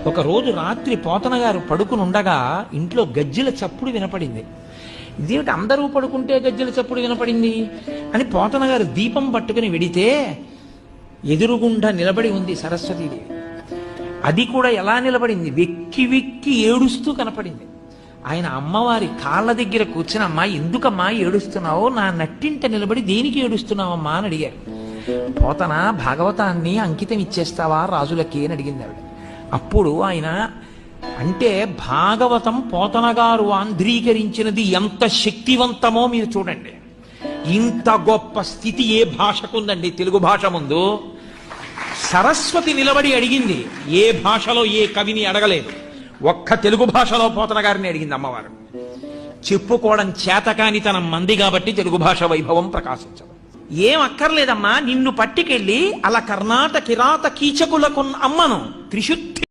ఒక రోజు రాత్రి పోతన గారు పడుకుని ఉండగా ఇంట్లో గజ్జెల చప్పుడు వినపడింది. ఇదేమిటి అందరూ పడుకుంటే గజ్జెల చప్పుడు వినపడింది అని పోతన గారు దీపం పట్టుకుని వెడితే ఎదురుగుండా నిలబడి ఉంది సరస్వతీదేవి. అది కూడా ఎలా నిలబడింది, వెక్కి వెక్కి ఏడుస్తూ కనపడింది. ఆయన అమ్మవారి కాళ్ళ దగ్గర కూర్చుని, అమ్మా ఎందుకమ్మా ఏడుస్తున్నావో, నా నట్టింట నిలబడి దేనికి ఏడుస్తున్నావమ్మా అని అడిగారు. పోతన భాగవతాన్ని అంకితం ఇచ్చేస్తావా రాజులకి అని అడిగింది ఆవిడ. అప్పుడు ఆయన అంటే భాగవతం పోతన గారు ఆంధ్రీకరించినది ఎంత శక్తివంతమో మీరు చూడండి. ఇంత గొప్ప స్థితి ఏ భాషకుందండి తెలుగు భాష ముందు. సరస్వతి నిలబడి అడిగింది, ఏ భాషలో ఏ కవిని అడగలేదు, ఒక్క తెలుగు భాషలో పోతన గారిని అడిగింది అమ్మవారు. చెప్పుకోవడం చేతకాని తన మంది కాబట్టి తెలుగు భాష వైభవం ప్రకాశించదు. ఏం అక్కర్లేదమ్మా, నిన్ను పట్టుకెళ్ళి అలా కర్ణాటక కిరాత కీచకులకు అమ్మను త్రిశుద్ధి